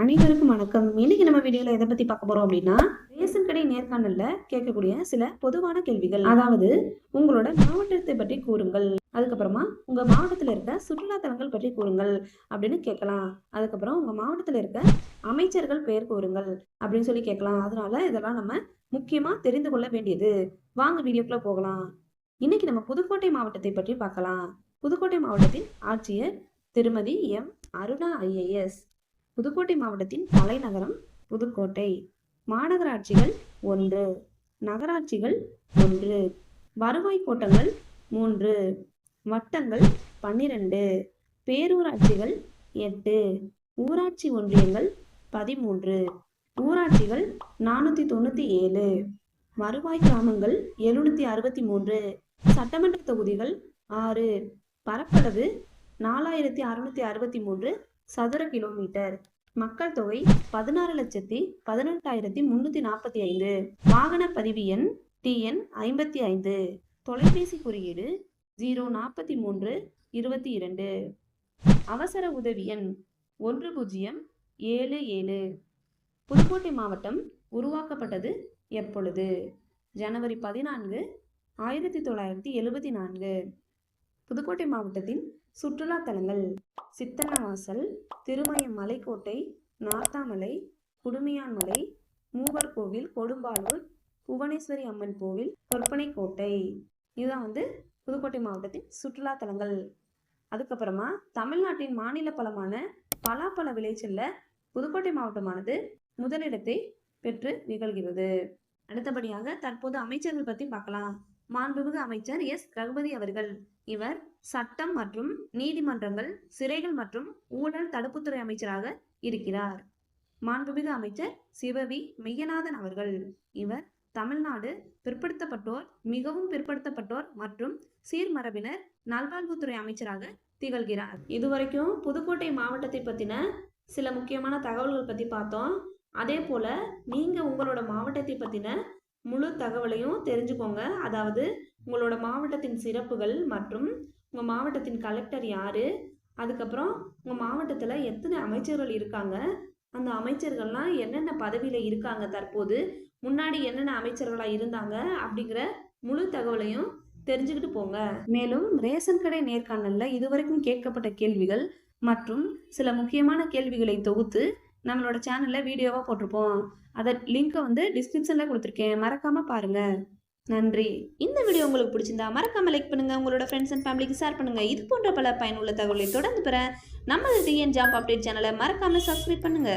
அனைவருக்கும் வணக்கம். இன்னைக்கு நம்ம வீடியோல எதை பத்தி பார்க்க போறோம் அப்படின்னா, ரேஷன் கடை நேர்காணல்ல கேட்கக்கூடிய சில பொதுவான கேள்விகள். அதாவது உங்களோட மாவட்டத்தை பற்றி கூறுங்கள், அதுக்கப்புறமா உங்க மாவட்டத்தில் இருக்க சுற்றுலா தலங்கள் பற்றி கூறுங்கள் அப்படின்னு கேட்கலாம். அதுக்கப்புறம் உங்க மாவட்டத்தில் இருக்க அமைச்சர்கள் பெயர் கூறுங்கள் அப்படின்னு சொல்லி கேட்கலாம். அதனால இதெல்லாம் நம்ம முக்கியமா தெரிந்து கொள்ள வேண்டியது. வாங்க வீடியோக்குள்ள போகலாம். இன்னைக்கு நம்ம புதுக்கோட்டை மாவட்டத்தை பற்றி பார்க்கலாம். புதுக்கோட்டை மாவட்டத்தின் ஆட்சியர் திருமதி எம் அருணா ஐஏஎஸ். புதுக்கோட்டை மாவட்டத்தின் தலைநகரம் புதுக்கோட்டை. மாநகராட்சிகள் 1, நகராட்சிகள் 1, வருவாய் கோட்டங்கள் 3, வட்டங்கள் 12, பேரூராட்சிகள் 8, ஊராட்சி ஒன்றியங்கள் 13, ஊராட்சிகள் 497, வருவாய் கிராமங்கள் 763, சட்டமன்ற தொகுதிகள் 6, பரப்பளவு 4663 சதுர கிலோமீட்டர், மக்கள் தொகை 16,18,345, வாகன பதிவு எண் TN 55, தொலைபேசி குறியீடு 04322, அவசர உதவி எண் 1077. புதுக்கோட்டை மாவட்டம் உருவாக்கப்பட்டது எப்பொழுது? ஜனவரி 14, 1974. புதுக்கோட்டை மாவட்டத்தின் சுற்றுலா தலங்கள் சித்தன்னவாசல், திருமயம் மலைக்கோட்டை, நார்த்தாமலை, குடுமியான்மலை, மூவர் கோவில், கொடும்பாலூர், புவனேஸ்வரி அம்மன் கோவில், கொற்பனை கோட்டை. இதுதான் புதுக்கோட்டை மாவட்டத்தின் சுற்றுலா தலங்கள். அதுக்கப்புறமா தமிழ்நாட்டின் மாநில பழமான பலாப்பழ விளைச்சல்ல புதுக்கோட்டை மாவட்டமானது முதலிடத்தை பெற்று நிகழ்கிறது. அடுத்தபடியாக தற்போது அமைச்சர்கள் பற்றி பார்க்கலாம். மாண்புமிகு அமைச்சர் எஸ் ரகுபதி அவர்கள். இவர் சட்டம் மற்றும் நீதிமன்றங்கள், சிறைகள் மற்றும் ஊழல் தடுப்புத்துறை அமைச்சராக இருக்கிறார். மாண்புமிகு அமைச்சர் சிவவி மெய்யநாதன் அவர்கள். இவர் தமிழ்நாடு பிற்படுத்தப்பட்டோர், மிகவும் பிற்படுத்தப்பட்டோர் மற்றும் சீர்மரபினர் நல்வாழ்வுத்துறை அமைச்சராக திகழ்கிறார். இதுவரைக்கும் புதுக்கோட்டை மாவட்டத்தை பத்தின சில முக்கியமான தகவல்கள் பத்தி பார்த்தோம். அதே போல நீங்க உங்களோட மாவட்டத்தை பத்தின முழு தகவலையும் தெரிஞ்சுக்கோங்க. அதாவது உங்களோட மாவட்டத்தின் சிறப்புகள் மற்றும் உங்கள் மாவட்டத்தின் கலெக்டர் யார், அதுக்கப்புறம் உங்கள் மாவட்டத்தில் எத்தனை அமைச்சர்கள் இருக்காங்க, அந்த அமைச்சர்கள்லாம் என்னென்ன பதவியில் இருக்காங்க, தற்போது முன்னாடி என்னென்ன அமைச்சர்களாக இருந்தாங்க அப்படிங்கிற முழு தகவலையும் தெரிஞ்சுக்கிட்டு போங்க. மேலும் ரேஷன் கடை நேர்காணலில் இதுவரைக்கும் கேட்கப்பட்ட கேள்விகள் மற்றும் சில முக்கியமான கேள்விகளை தொகுத்து நம்மளோட சேனலில் வீடியோவாக போட்டிருப்போம். அதை லிங்க்கை டிஸ்கிரிப்ஷனில் கொடுத்துருக்கேன், மறக்காமல் பாருங்கள். நன்றி. இந்த வீடியோ உங்களுக்கு பிடிச்சிருந்தா மறக்காம லைக் பண்ணுங்க, உங்களோட ஃப்ரெண்ட்ஸ் அண்ட் ஃபேமிலிக்கு ஷேர் பண்ணுங்க. இது போன்ற பல பயனுள்ள தகவலை தொடர்ந்து பெற நமது டிஎன் ஜாப் அப்டேட் சேனலை மறக்காம சப்ஸ்கிரைப் பண்ணுங்க.